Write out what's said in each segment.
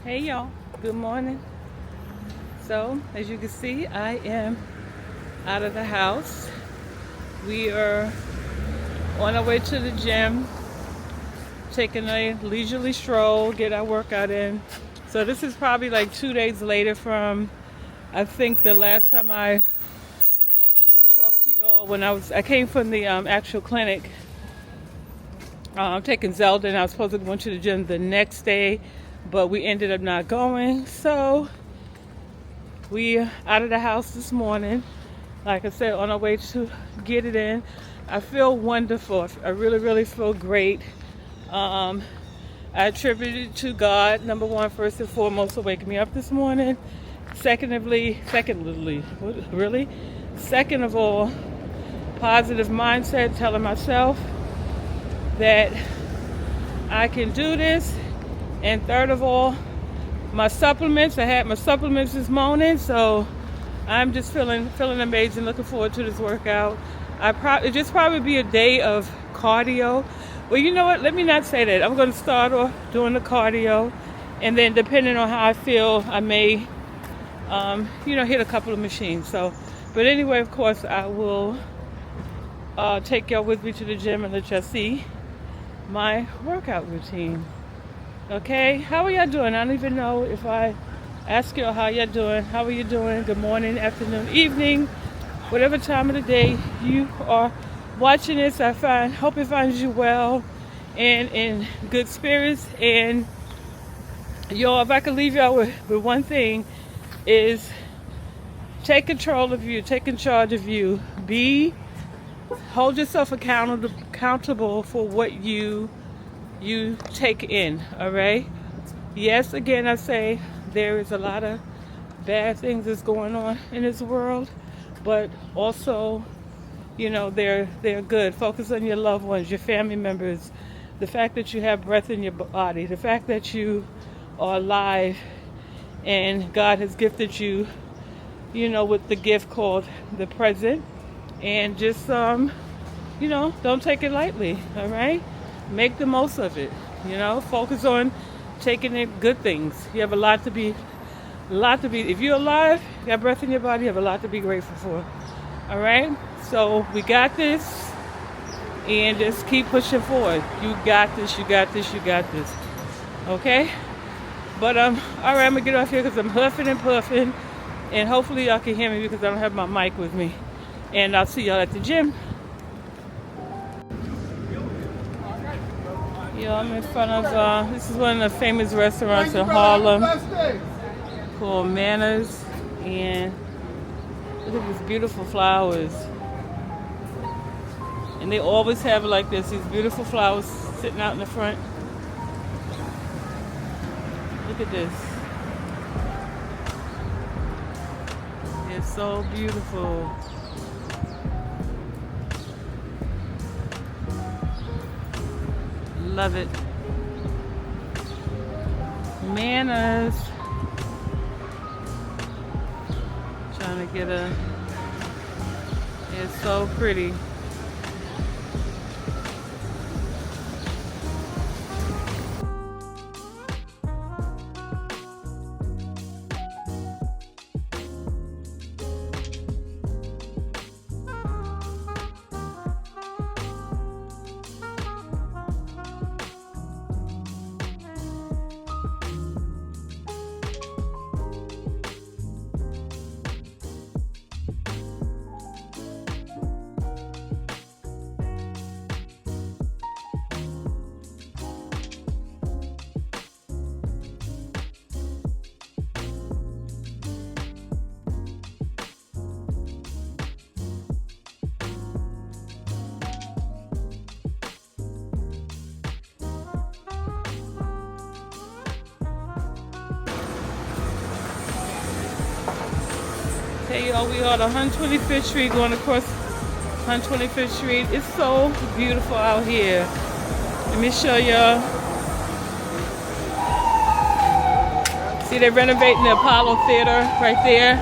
Hey y'all, good morning. So, as you can see, I am out of the house. We are on our way to the gym, taking a leisurely stroll, get our workout in. So, this is probably like 2 days later from, I think, the last time I talked to y'all when I came from the actual clinic. I'm taking Zelda, and I was supposed to go to the gym the next day, but we ended up not going. So, we are out of the house this morning. Like I said, on our way to get it in. I feel wonderful. I really, really feel great. I attribute it to God, number one, first and foremost, for waking me up this morning. Secondly, really? Second of all, positive mindset, telling myself that I can do this. And third of all, my supplements. I had my supplements this morning, so I'm just feeling amazing. Looking forward to this workout. It just probably be a day of cardio. Well, you know what? Let me not say that. I'm going to start off doing the cardio, and then depending on how I feel, I may, hit a couple of machines. So, but anyway, of course, I will take y'all with me to the gym and let y'all see my workout routine. Okay, how are y'all doing? I don't even know if I ask y'all how y'all doing. How are you doing? Good morning, afternoon, evening, whatever time of the day you are watching this. Hope it finds you well and in good spirits. And y'all, if I could leave y'all with one thing, is take control of you, take in charge of you. Hold yourself accountable for what you take in, all right? Yes, again, I say there is a lot of bad things that's going on in this world, but also, they're good. Focus on your loved ones, your family members, the fact that you have breath in your body, the fact that you are alive, and God has gifted you, with the gift called the present, and just, don't take it lightly, all right? Make the most of it, focus on taking in good things. You have a lot to be, if you're alive, you got breath in your body, you have a lot to be grateful for, all right? So we got this, and just keep pushing forward. You got this, you got this, you got this, okay? But, all right, I'm gonna get off here because I'm huffing and puffing, and hopefully y'all can hear me because I don't have my mic with me, and I'll see y'all at the gym. Yeah, I'm in front of, this is one of the famous restaurants in Harlem called Manners, and look at these beautiful flowers. And they always have it like this, these beautiful flowers sitting out in the front. Look at this. It's so beautiful. Love it. Manners. Trying to get it's so pretty. Hey y'all, we are on 125th Street, going across 125th Street. It's so beautiful out here. Let me show y'all. See, they're renovating the Apollo Theater right there.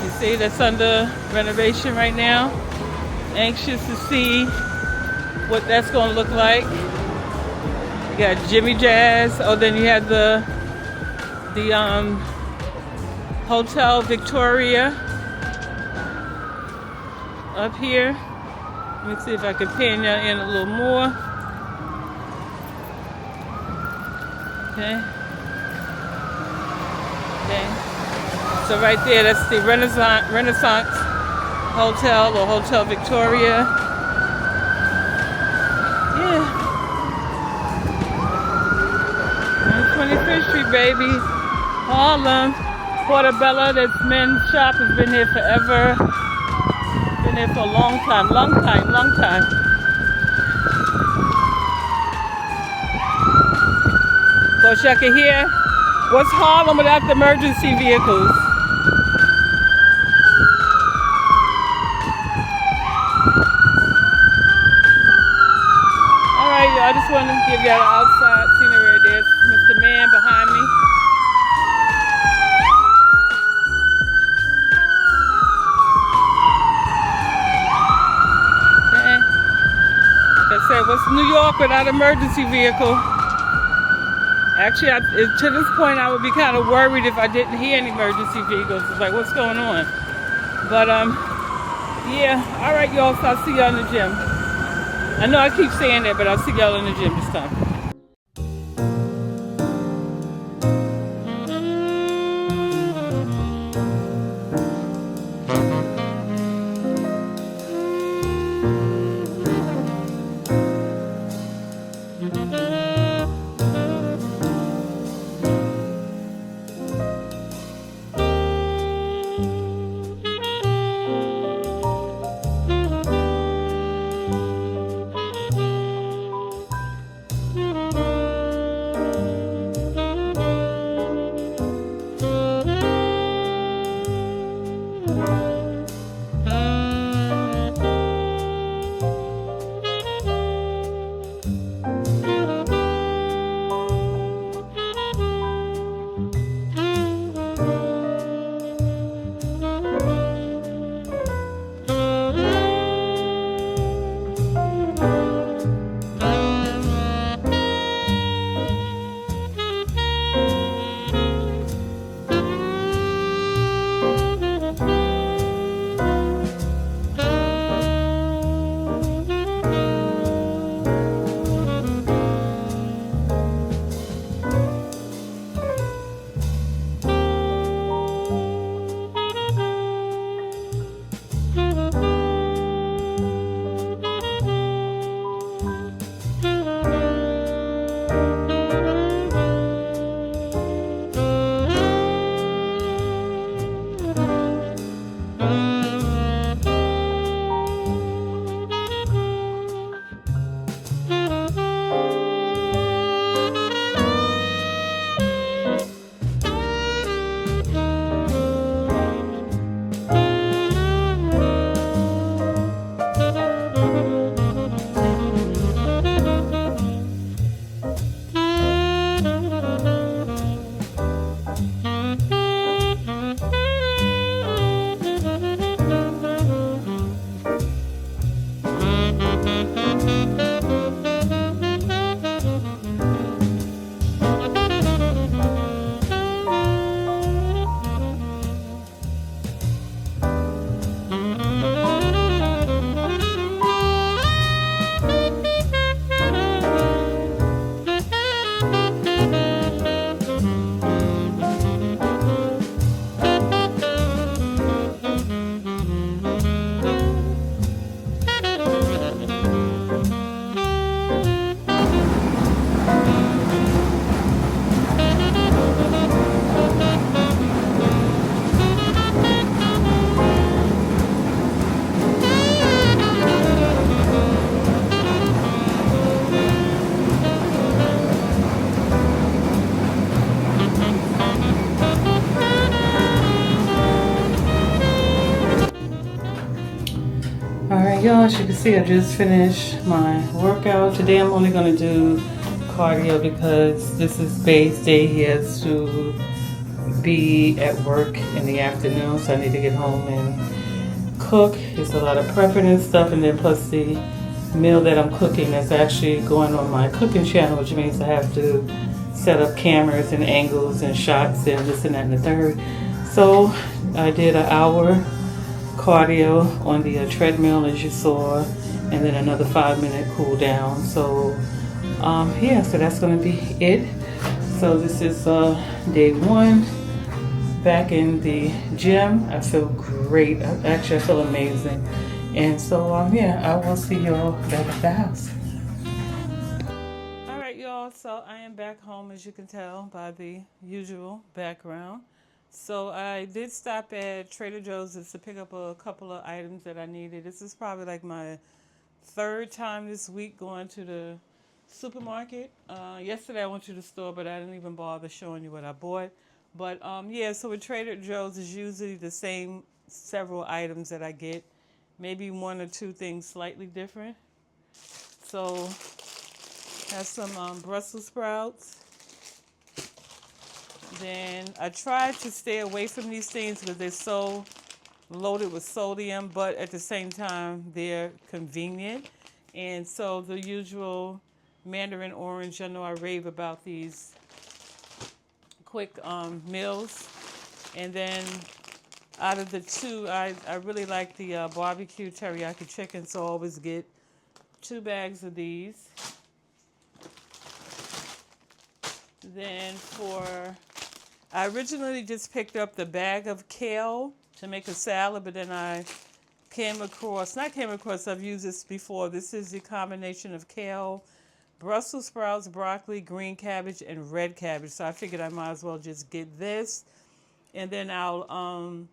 You see, that's under renovation right now. Anxious to see what that's going to look like. You got Jimmy Jazz. Oh, then you had the Hotel Victoria up here. Let me see if I can pan you in a little more. Okay. Okay. So right there, that's the Renaissance Hotel or Hotel Victoria. Yeah. 25th Street, baby. Harlem. Portobello, this men's shop, has been here forever. Been here for a long time. Coach, I can hear. What's Harlem without the emergency vehicles? Alright, I just want to give you the outside scenery. There's Mr. Man behind me. Okay. Like I said, what's New York without emergency vehicle? Actually, to this point, I would be kind of worried if I didn't hear any emergency vehicles. It's like, what's going on? But, yeah. All right, y'all. So I'll see y'all in the gym. I know I keep saying that, but I'll see y'all in the gym this time. Y'all, as you can see, I just finished my workout. Today I'm only going to do cardio because this is Bay's day. He has to be at work in the afternoon, so I need to get home and cook. It's a lot of prepping and stuff, and then plus the meal that I'm cooking that's actually going on my cooking channel, which means I have to set up cameras and angles and shots and this and that and the third. So I did an hour cardio on the treadmill, as you saw, and then another 5-minute cool down. So yeah, so that's going to be it. So this is day one back in the gym. I feel great. Actually, I feel amazing. And so yeah, I will see y'all back at the house. All right, y'all. So I am back home, as you can tell by the usual background. So I did stop at Trader Joe's to pick up a couple of items that I needed. This is probably like my third time this week going to the supermarket. Yesterday I went to the store, but I didn't even bother showing you what I bought. But yeah, so with Trader Joe's is usually the same several items that I get, maybe one or two things slightly different. So have some Brussels sprouts. Then I try to stay away from these things because they're so loaded with sodium, but at the same time they're convenient. And so the usual mandarin orange, I know I rave about these quick meals. And then out of the two, I really like the barbecue teriyaki chicken, so I always get 2 bags of these. Then I originally just picked up the bag of kale to make a salad, but then I've used this before. This is the combination of kale, Brussels sprouts, broccoli, green cabbage, and red cabbage. So I figured I might as well just get this. And then I'll,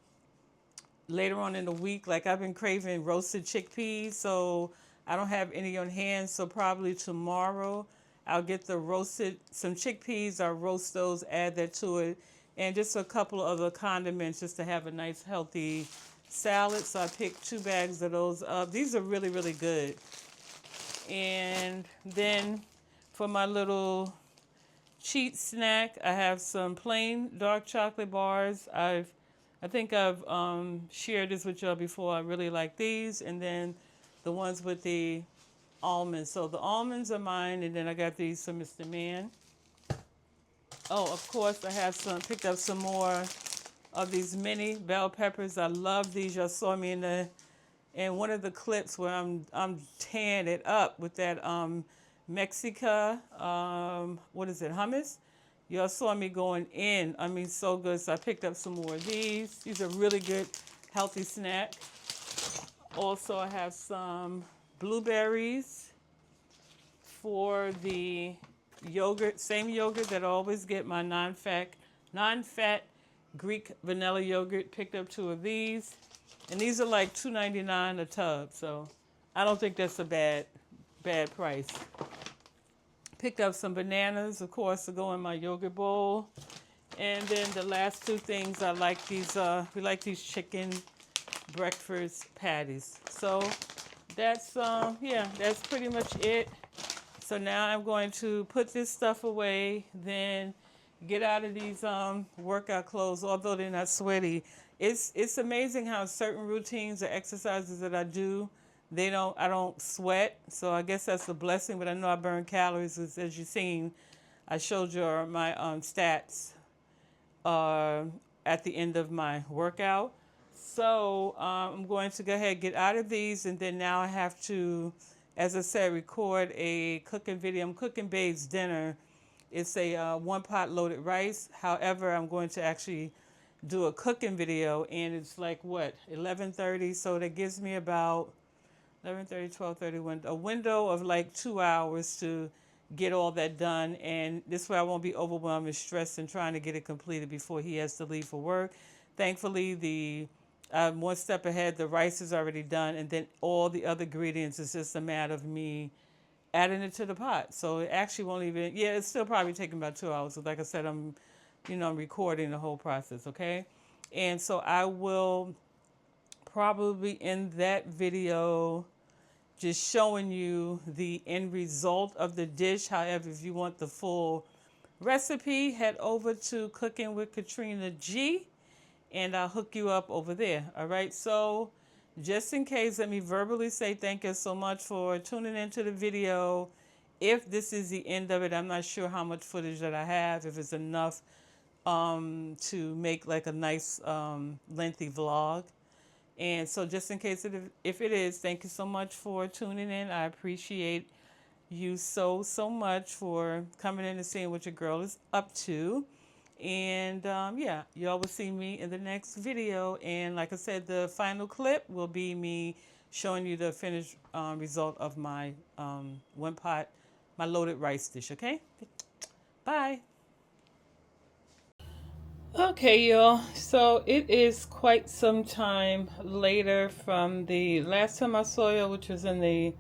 later on in the week, like I've been craving roasted chickpeas, so I don't have any on hand. So probably tomorrow I'll get some chickpeas, I'll roast those, add that to it, and just a couple of other condiments just to have a nice healthy salad. So I picked 2 bags of those up. These are really, really good. And then for my little cheat snack, I have some plain dark chocolate bars. I think I've shared this with y'all before. I really like these. And then the ones with the almonds. So the almonds are mine, and then I got these from Mr. Man. Oh, of course, I have picked up some more of these mini bell peppers. I love these. Y'all saw me in one of the clips where I'm tearing it up with that Mexica, what is it, hummus? Y'all saw me going in. I mean, so good. So I picked up some more of these. These are really good, healthy snack. Also, I have some blueberries for the yogurt, same yogurt that I always get, my non-fat Greek vanilla yogurt. Picked up 2 of these, and these are like $2.99 a tub, so I don't think that's a bad price. Picked up some bananas, of course, to go in my yogurt bowl. And then the last 2 things, I like these, we like these chicken breakfast patties. So that's, yeah, that's pretty much it. So now I'm going to put this stuff away, then get out of these workout clothes, although they're not sweaty. It's amazing how certain routines or exercises that I do, I don't sweat. So I guess that's a blessing, but I know I burn calories. As you've seen, I showed you my stats at the end of my workout. So I'm going to go ahead and get out of these, and then now I have to, as I said, record a cooking video. I'm cooking Babe's dinner. It's a 1-pot loaded rice. However, I'm going to actually do a cooking video, and it's like, 11:30? So that gives me about 11:30, 12:30, a window of like 2 hours to get all that done. And this way I won't be overwhelmed and stressed and trying to get it completed before he has to leave for work. Thankfully, one step ahead, the rice is already done, and then all the other ingredients is just a matter of me adding it to the pot. So it actually won't even, it's still probably taking about 2 hours. So like I said, I'm recording the whole process, okay? And so I will probably in that video just showing you the end result of the dish. However, if you want the full recipe, head over to Cooking with Katrina G, and I'll hook you up over there. All right, so just in case, let me verbally say thank you so much for tuning into the video. If this is the end of it, I'm not sure how much footage that I have, if it's enough to make like a nice lengthy vlog. And so just in case if it is, thank you so much for tuning in. I appreciate you so much for coming in and seeing what your girl is up to. And yeah, y'all will see me in the next video. And like I said, the final clip will be me showing you the finished result of my one pot, my loaded rice dish. Okay, bye. Okay, y'all. So it is quite some time later from the last time I saw you, which was in the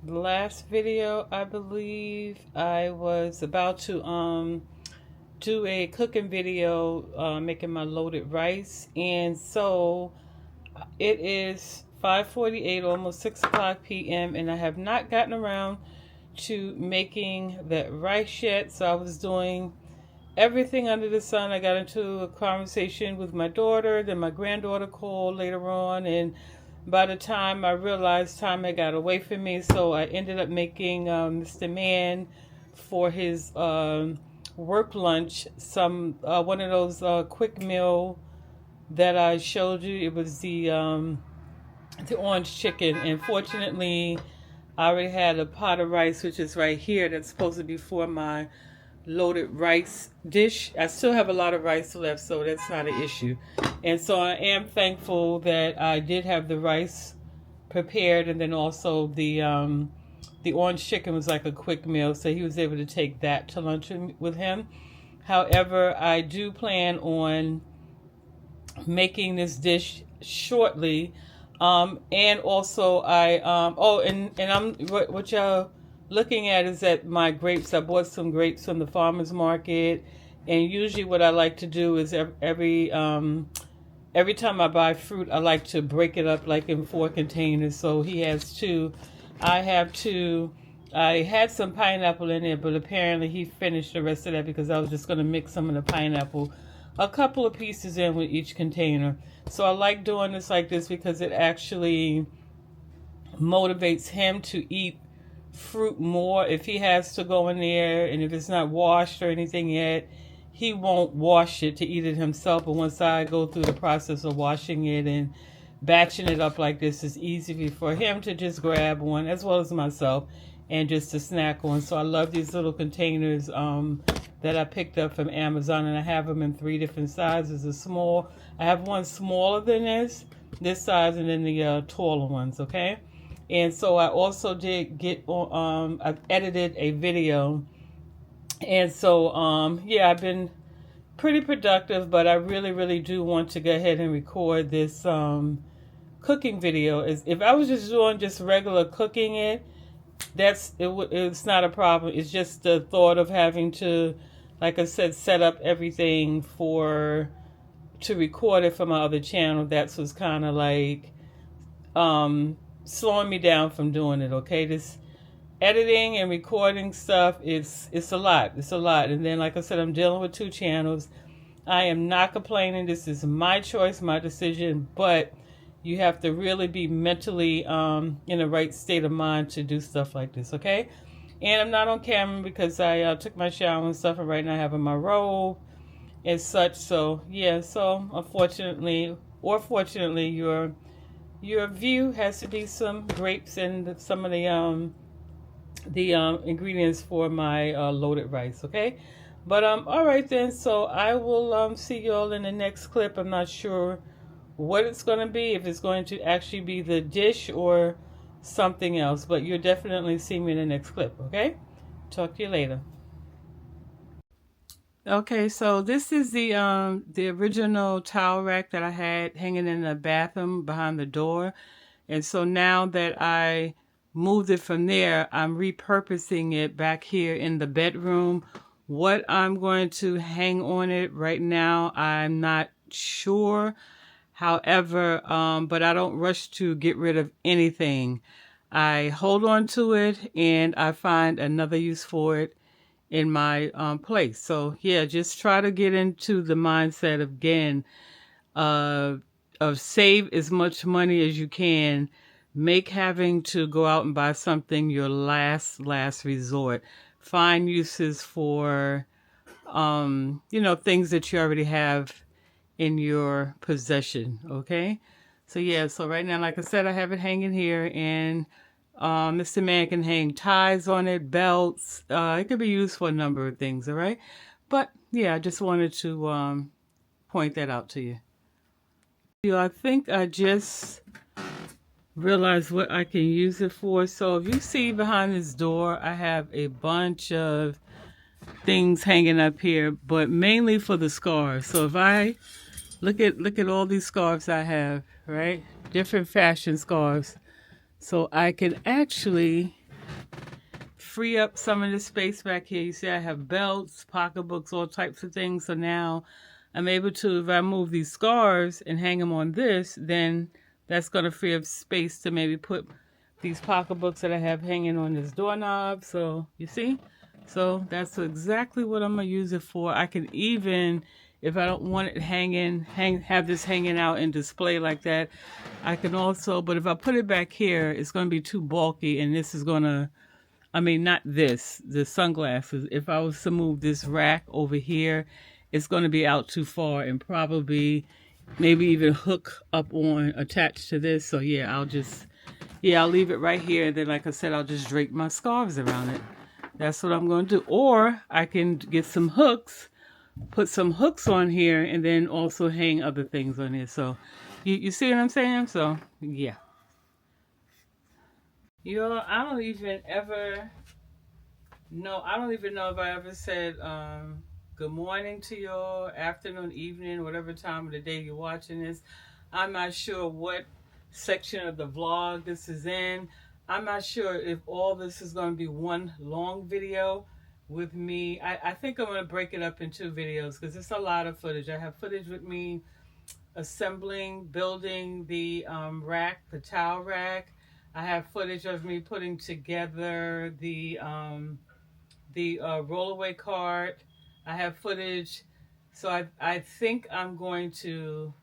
last video, I believe. I was about to do a cooking video making my loaded rice, and so it is 5:48, almost 6 o'clock p.m., and I have not gotten around to making that rice yet. So I was doing everything under the sun. I got into a conversation with my daughter, then my granddaughter called later on, and by the time I realized time had got away from me, so I ended up making Mr. Man for his work lunch some one of those quick meal that I showed you. It was the orange chicken, and fortunately I already had a pot of rice, which is right here, that's supposed to be for my loaded rice dish. I still have a lot of rice left, so that's not an issue. And so I am thankful that I did have the rice prepared, and then also the orange chicken was like a quick meal, so he was able to take that to lunch with him. However, I do plan on making this dish shortly. And also what y'all looking at is that my grapes. I bought some grapes from the farmer's market, and usually what I like to do is every time I buy fruit, I like to break it up like in 4 containers. So he has 2. I have 2. I had some pineapple in there, but apparently he finished the rest of that because I was just going to mix some of the pineapple, a couple of pieces in with each container. So I like doing this like this because it actually motivates him to eat fruit more. If he has to go in there and if it's not washed or anything yet, he won't wash it to eat it himself. But once I go through the process of washing it and batching it up like this, it's easy for him to just grab one, as well as myself, and just to snack on. So I love these little containers that I picked up from Amazon, and I have them in 3 different sizes. I have one smaller than this size, and then the taller ones, okay? And so I also did get I've edited a video, and so yeah, I've been pretty productive, but I really do want to go ahead and record this cooking video. If I was just doing just regular cooking it's not a problem. It's just the thought of having to, like I said, set up everything to record it for my other channel. That's what's kind of like slowing me down from doing it. Okay, this editing and recording stuff, it's a lot. It's a lot. And then, like I said, I'm dealing with 2 channels. I am not complaining. This is my choice, my decision, but you have to really be mentally in the right state of mind to do stuff like this, okay? And I'm not on camera because I took my shower and stuff, and right now I have on my robe and such. So yeah, so unfortunately or fortunately, your view has to be some grapes and some of the ingredients for my loaded rice, okay? But all right then, so I will see you all in the next clip. I'm not sure what it's going to be, if it's going to actually be the dish or something else, but you'll definitely see me in the next clip, okay? Talk to you later. Okay, so this is the original towel rack that I had hanging in the bathroom behind the door. And so now that I moved it from there, I'm repurposing it back here in the bedroom. What I'm going to hang on it right now, I'm not sure. However, but I don't rush to get rid of anything. I hold on to it and I find another use for it in my place. So yeah, just try to get into the mindset of, again, of save as much money as you can. Make having to go out and buy something your last resort. Find uses for, things that you already have in your possession. Okay. So yeah, so right now, like I said, I have it hanging here, and Mr. Man can hang ties on it, belts. It could be used for a number of things, all right? But yeah, I just wanted to point that out to you. I think I just realized what I can use it for. So if you see behind this door, I have a bunch of things hanging up here, but mainly for the scarves. So if I look at all these scarves I have, right? Different fashion scarves. So I can actually free up some of the space back here. You see I have belts, pocketbooks, all types of things. So now I'm able to, if I move these scarves and hang them on this, then that's going to free up space to maybe put these pocketbooks that I have hanging on this doorknob. So you see? So that's exactly what I'm going to use it for. I can even, if I don't want it have this hanging out and display like that, I can also, but if I put it back here, it's going to be too bulky, and this is going to, not this, the sunglasses. If I was to move this rack over here, it's going to be out too far and probably maybe even hook up on attached to this. So yeah, I'll leave it right here. And then, like I said, I'll just drape my scarves around it. That's what I'm going to do. Or I can get some hooks, put some hooks on here, and then also hang other things on here. So you see what I'm saying? So yeah. I don't even know if I ever said good morning to y'all, afternoon, evening, whatever time of the day you're watching this. I'm not sure what section of the vlog this is in. I'm not sure if all this is going to be one long video with me. I think I'm going to break it up in 2 videos because it's a lot of footage. I have footage with me building the rack, the towel rack. I have footage of me putting together the rollaway cart. I have footage. So I think I'm going to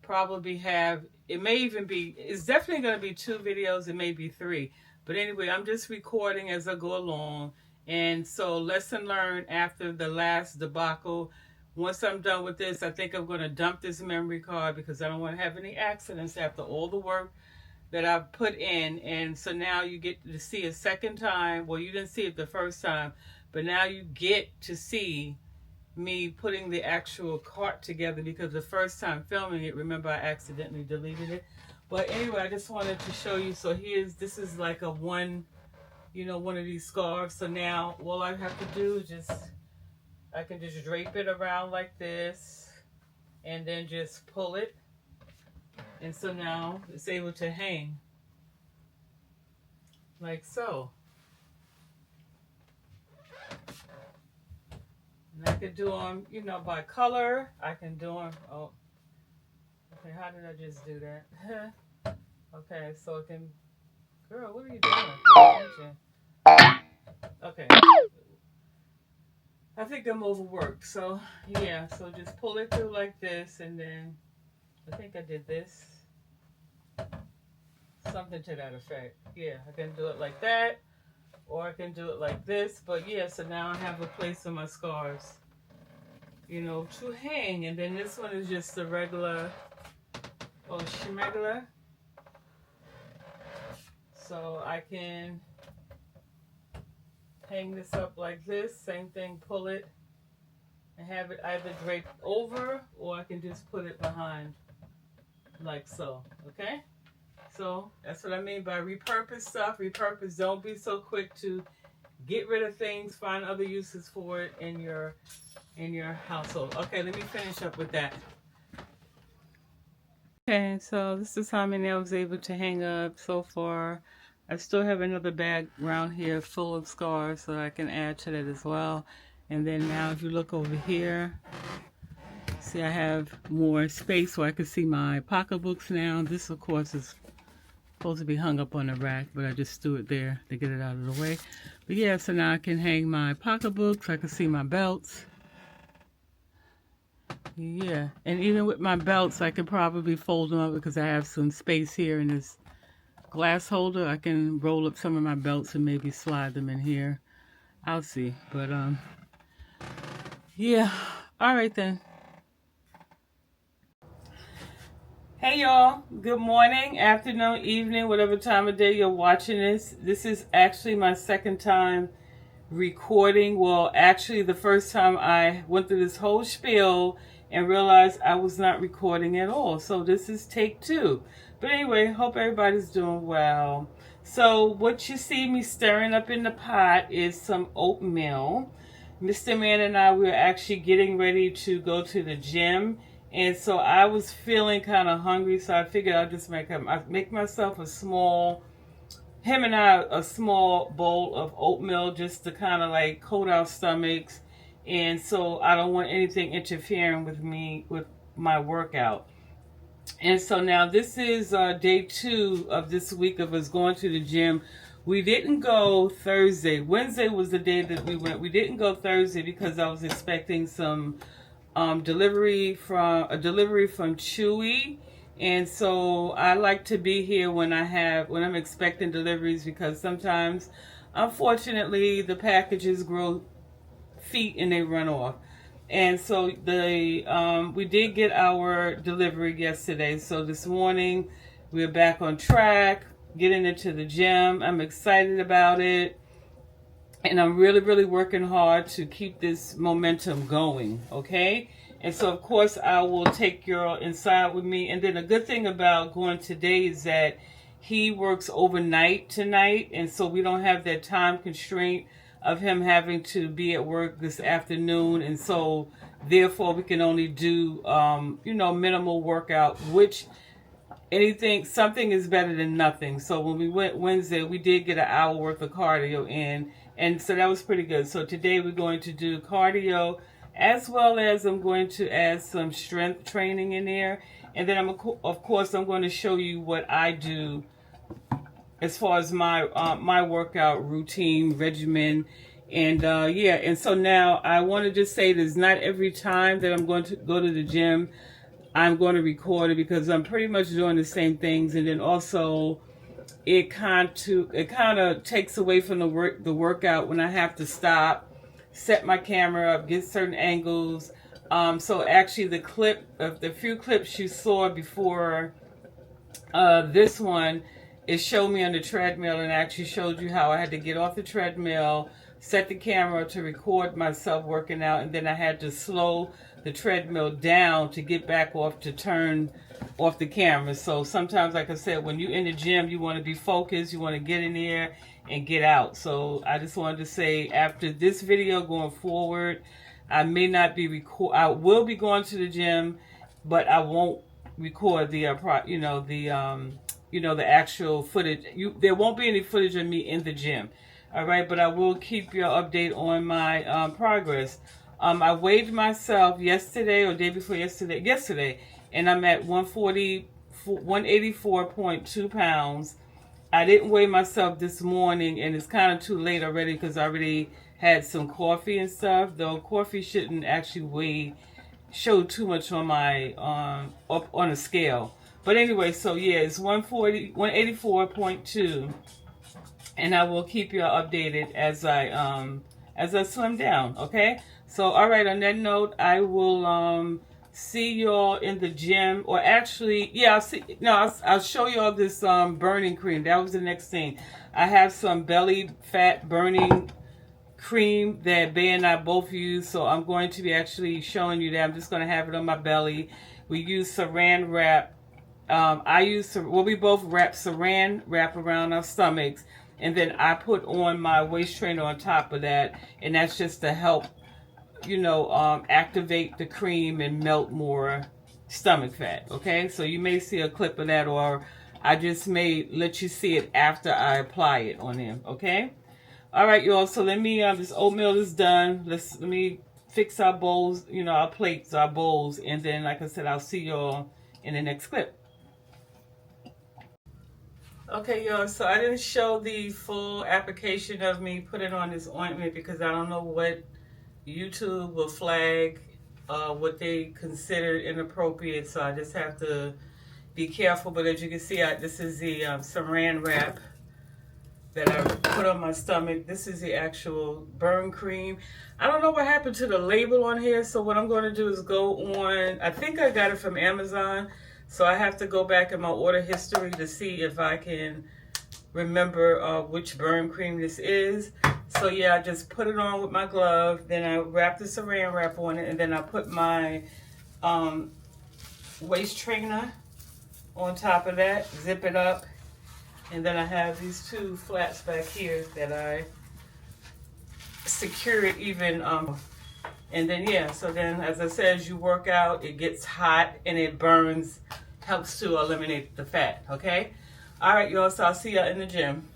probably have, it's definitely going to be 2 videos. It may be 3. But anyway, I'm just recording as I go along. And so lesson learned after the last debacle. Once I'm done with this, I think I'm going to dump this memory card because I don't want to have any accidents after all the work that I've put in. And so now you get to see a second time. Well, you didn't see it the first time, but now you get to see me putting the actual cart together because the first time filming it, remember, I accidentally deleted it. But anyway, I just wanted to show you. So this is like a one of these scarves. So now all I have to do is I can just drape it around like this and then just pull it. And so now it's able to hang like so. And I could do them, by color. I can do them, oh, okay, how did I just do that? Okay, so it can, girl, what are you doing? Pay attention. Okay. I think I'm overworked. So, yeah, so just pull it through like this, and then I think I did this. Something to that effect. Yeah, I can do it like that, or I can do it like this. But yeah, so now I have a place for my scarves, to hang. And then this one is just the regular, schmegler. So I can hang this up like this. Same thing, pull it and have it either draped over, or I can just put it behind like so. Okay? So that's what I mean by repurpose stuff. Repurpose. Don't be so quick to get rid of things. Find other uses for it in your household. Okay, let me finish up with that. Okay, so this is how many I was able to hang up so far. I still have another bag around here full of scarves, so I can add to that as well. And then now if you look over here, see I have more space so I can see my pocketbooks now. This of course is supposed to be hung up on the rack, but I just threw it there to get it out of the way. But yeah, so now I can hang my pocketbooks. I can see my belts. Yeah, and even with my belts, I could probably fold them up because I have some space here in this glass holder. I can roll up some of my belts and maybe slide them in here. I'll see. But yeah. All right then. Hey y'all. Good morning, afternoon, evening, whatever time of day you're watching this. This is actually my second time recording. Well, actually the first time I went through this whole spiel and realized I was not recording at all. So this is take 2. But anyway, hope everybody's doing well. So what you see me stirring up in the pot is some oatmeal. Mr. Man and I were actually getting ready to go to the gym. And so I was feeling kind of hungry, so I figured I'll just make myself a small bowl of oatmeal just to kind of like coat our stomachs, and so I don't want anything interfering with my workout. And so now this is day 2 of this week of us going to the gym. We didn't go Thursday. Wednesday was the day that we went. We didn't go Thursday because I was expecting some delivery from Chewy. And so I like to be here when I'm expecting deliveries, because sometimes, unfortunately, the packages grow feet and they run off. And so we did get our delivery yesterday. So this morning we're back on track, getting into the gym. I'm excited about it. And I'm really, really working hard to keep this momentum going, okay? And so, of course, I will take you inside with me. And then the good thing about going today is that he works overnight tonight. And so we don't have that time constraint of him having to be at work this afternoon. And so, therefore, we can only do, minimal workout, which something is better than nothing. So when we went Wednesday, we did get an hour worth of cardio in. And so that was pretty good. So today we're going to do cardio, as well as I'm going to add some strength training in there. And then I'm going to show you what I do as far as my workout routine regimen. And and so now I want to just say this: not every time that I'm going to go to the gym I'm going to record it, because I'm pretty much doing the same things. And then also it kind of takes away from the workout when I have to stop, set my camera up, get certain angles. So actually the few clips you saw before this one, it showed me on the treadmill, and actually showed you how I had to get off the treadmill, set the camera to record myself working out, and then I had to slow the treadmill down to get back off, to turn off the camera. So sometimes, like I said, when you're in the gym, you want to be focused, you want to get in there and get out. So I just wanted to say, after this video going forward, I will be going to the gym, but I won't record the the actual footage. There won't be any footage of me in the gym. All right, but I will keep you update on my progress. I weighed myself yesterday or day before yesterday, and I'm at 184.2 pounds. I didn't weigh myself this morning, and it's kind of too late already because I already had some coffee and stuff. Though coffee shouldn't actually show too much on my up on a scale. But anyway, so yeah, it's 184.2, and I will keep you updated as I slim down. Okay. So, all right, on that note, I will see y'all in the gym. Or actually, yeah, I'll show y'all this burning cream. That was the next thing. I have some belly fat burning cream that Bay and I both use. So I'm going to be actually showing you that. I'm just going to have it on my belly. We use saran wrap. We both wrap saran wrap around our stomachs. And then I put on my waist trainer on top of that. And that's just to help activate the cream and melt more stomach fat. Okay, so you may see a clip of that, or I just may let you see it after I apply it on him. Okay, all right, y'all. So let me this oatmeal is done. Let me fix our bowls, our plates, our bowls, and then, like I said, I'll see y'all in the next clip. Okay, y'all, so I didn't show the full application of me putting on this ointment because I don't know what YouTube will flag what they consider inappropriate. So I just have to be careful. But as you can see, this is the saran wrap that I put on my stomach. This is the actual burn cream. I don't know what happened to the label on here, so what I'm going to do is go on, I think I got it from Amazon, so I have to go back in my order history to see if I can remember which burn cream this is. So yeah, I just put it on with my glove, then I wrap the saran wrap on it, and then I put my waist trainer on top of that, zip it up, and then I have these two flaps back here that I secure it even. And then, yeah, so then, as I said, as you work out, it gets hot and it burns, helps to eliminate the fat, okay? All right, y'all, so I'll see y'all in the gym.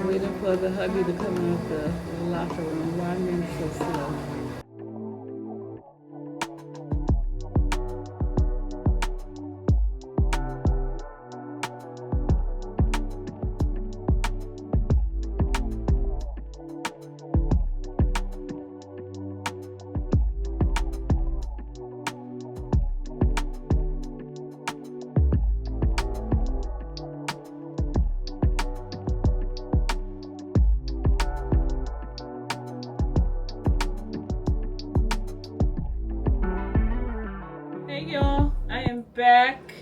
Waiting for the hubby to come out the locker room. Why am I so slow? Hey y'all, I am back.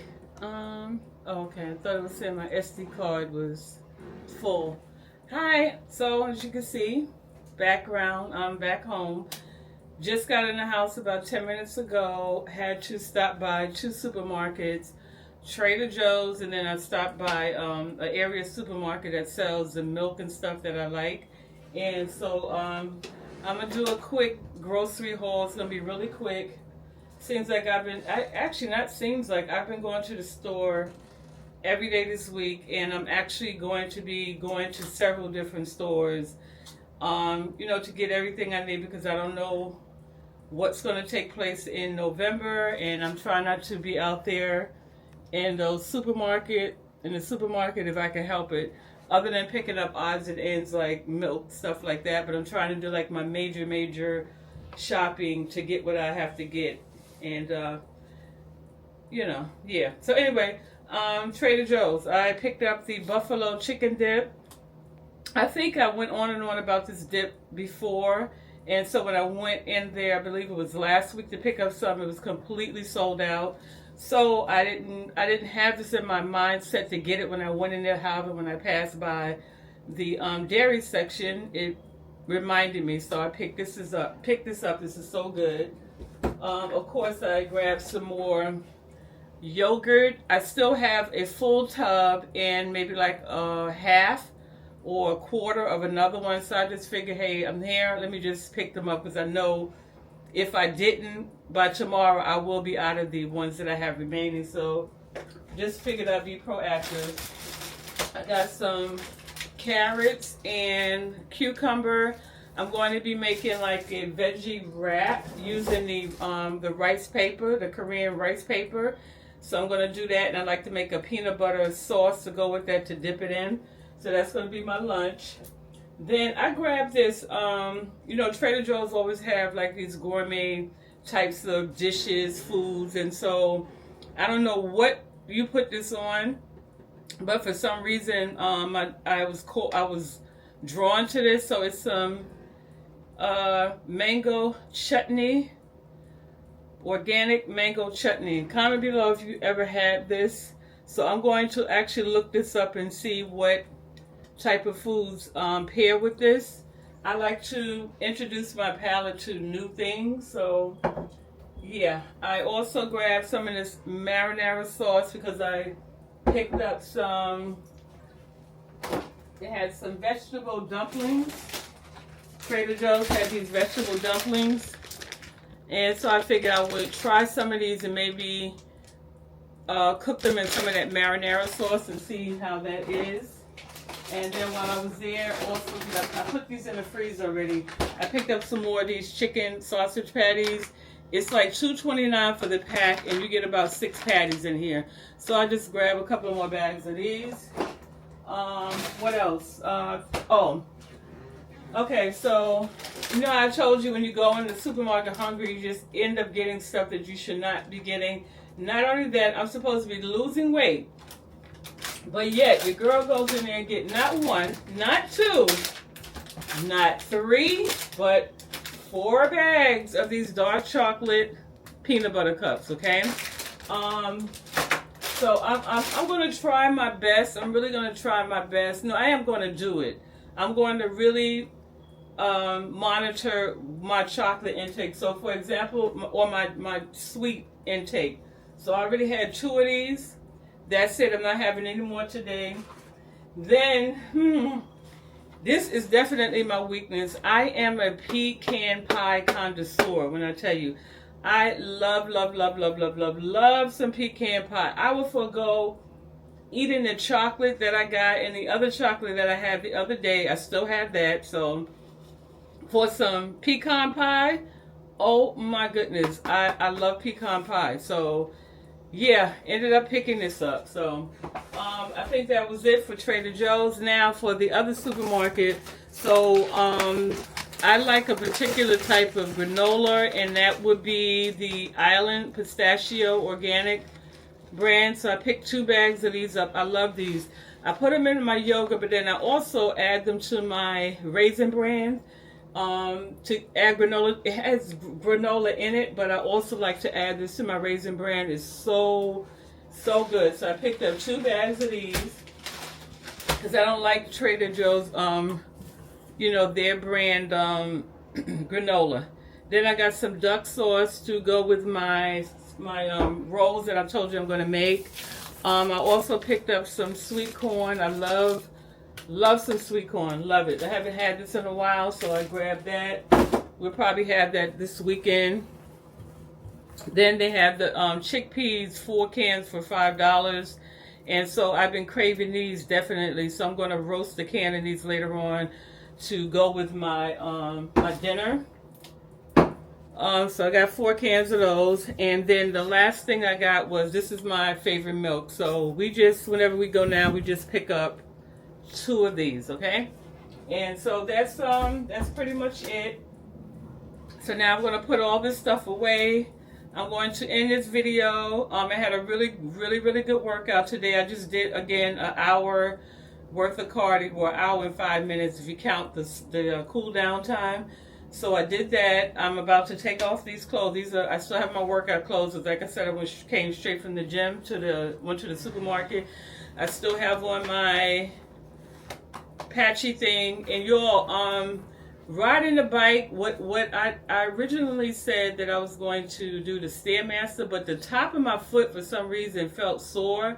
Okay, I thought it was saying my SD card was full. Hi, so as you can see, background, I'm back home. Just got in the house about 10 minutes ago. Had to stop by 2 supermarkets, Trader Joe's, and then I stopped by an area supermarket that sells the milk and stuff that I like. And so I'm gonna do a quick grocery haul. It's gonna be really quick. Seems like I've been going to the store every day this week, and I'm actually going to be going to several different stores, to get everything I need, because I don't know what's going to take place in November, and I'm trying not to be out there in the supermarket if I can help it, other than picking up odds and ends like milk, stuff like that. But I'm trying to do like my major shopping to get what I have to get. And yeah, so anyway, Trader Joe's, I picked up the buffalo chicken dip. I think I went on and on about this dip before, and so when I went in there, I believe it was last week, to pick up some, it was completely sold out. So I didn't have this in my mindset to get it when I went in there. However, when I passed by the dairy section, it reminded me, so I picked this up. This is so good. Of course, I grabbed some more yogurt. I still have a full tub and maybe like a half or a quarter of another one. So I just figured, hey, I'm here. Let me just pick them up, because I know if I didn't, by tomorrow, I will be out of the ones that I have remaining. So just figured I'd be proactive. I got some carrots and cucumber. I'm going to be making like a veggie wrap using the rice paper, the Korean rice paper. So I'm going to do that, and I like to make a peanut butter sauce to go with that to dip it in. So that's going to be my lunch. Then I grabbed this, Trader Joe's always have like these gourmet types of dishes, foods, and so I don't know what you put this on, but for some reason I was drawn to this. So it's some mango chutney, organic mango chutney. Comment below if you ever had this. So I'm going to actually look this up and see what type of foods pair with this. I like to introduce my palate to new things. So yeah, I also grabbed some of this marinara sauce because I picked up some. It had some vegetable dumplings. Trader Joe's had these vegetable dumplings, and so I figured I would try some of these and maybe cook them in some of that marinara sauce and see how that is. And then while I was there, also I put these in the freezer already. I picked up some more of these chicken sausage patties. It's like $2.29 for the pack, and you get about 6 patties in here. So I just grabbed a couple more bags of these. What else? Okay, so, I told you when you go in the supermarket hungry, you just end up getting stuff that you should not be getting. Not only that, I'm supposed to be losing weight, but yet your girl goes in there and get not 1, not 2, not 3, but 4 bags of these dark chocolate peanut butter cups, okay? So I'm going to try my best. I'm really going to try my best. No, I am going to do it. I'm going to really monitor my chocolate intake. So for example, or my sweet intake. So I already had 2 of these. That's it. I'm not having any more today. Then, this is definitely my weakness. I am a pecan pie connoisseur when I tell you. I love some pecan pie. I will forego eating the chocolate that I got and the other chocolate that I had the other day. I still have that. So for some pecan pie, oh my goodness, I love pecan pie. So yeah, ended up picking this up. So I think that was it for Trader Joe's. Now for the other supermarket. So I like a particular type of granola, and that would be the Island Pistachio Organic brand. So I picked 2 bags of these up. I love these. I put them in my yogurt, but then I also add them to my Raisin Bran to add granola. It has granola in it, but I also like to add this to my Raisin Bran. It's so good. So I picked up 2 bags of these because I don't like Trader Joe's their brand granola. Then I got some duck sauce to go with my rolls that I told you I'm going to make. I also picked up some sweet corn. I love some sweet corn. Love it. I haven't had this in a while, so I grabbed that. We'll probably have that this weekend. Then they have the chickpeas, 4 cans for $5. And so I've been craving these definitely. So I'm going to roast a can of these later on to go with my my dinner. So I got 4 cans of those, and then the last thing I got was, this is my favorite milk. So we just, whenever we go now, we just pick up 2 of these, okay? And so that's pretty much it. So now I'm going to put all this stuff away. I'm going to end this video. I had a really good workout today. I just did again an hour worth of cardio, or an hour and 5 minutes if you count the cool down time. So I did that. I'm about to take off these clothes. I still have my workout clothes. Like I said, I came straight from the gym went to the supermarket. I still have on my patchy thing. And y'all, riding the bike, what I originally said that I was going to do the Stairmaster, but the top of my foot for some reason felt sore.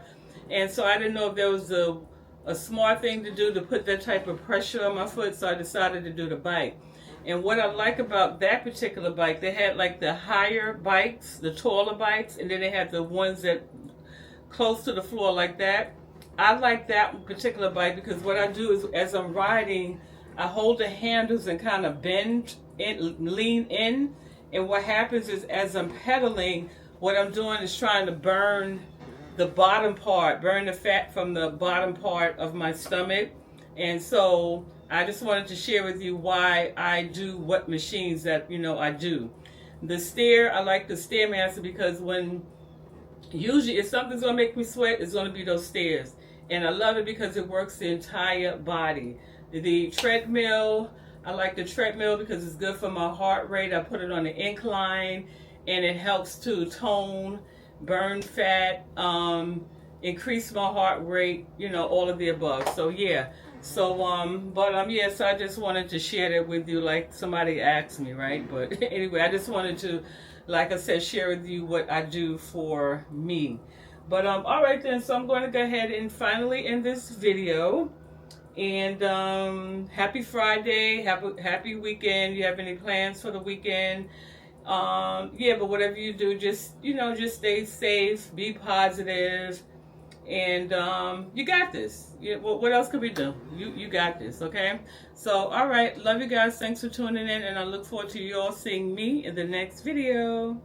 And so I didn't know if there was a smart thing to do to put that type of pressure on my foot, so I decided to do the bike. And what I like about that particular bike, they had like the higher bikes, the taller bikes, and then they had the ones that close to the floor like that. I like that particular bike because what I do is, as I'm riding, I hold the handles and kind of bend in, lean in, and what happens is as I'm pedaling, what I'm doing is trying to burn the bottom part, burn the fat from the bottom part of my stomach. And so I just wanted to share with you why I do what machines that I do. The stair, I like the Stairmaster because usually if something's gonna make me sweat, it's gonna be those stairs. And I love it because it works the entire body. The treadmill, I like the treadmill because it's good for my heart rate. I put it on the incline and it helps to tone, burn fat, increase my heart rate, all of the above. So yeah. So so I just wanted to share that with you, like somebody asked me, right? But anyway, I just wanted to, like I said, share with you what I do for me. But all right then, so I'm going to go ahead and finally end this video. And happy Friday, happy weekend. You have any plans for the weekend? Yeah, but whatever you do, just stay safe, be positive, and you got this. Yeah, what else could we do? You got this, okay? So all right, love you guys. Thanks for tuning in, and I look forward to you all seeing me in the next video.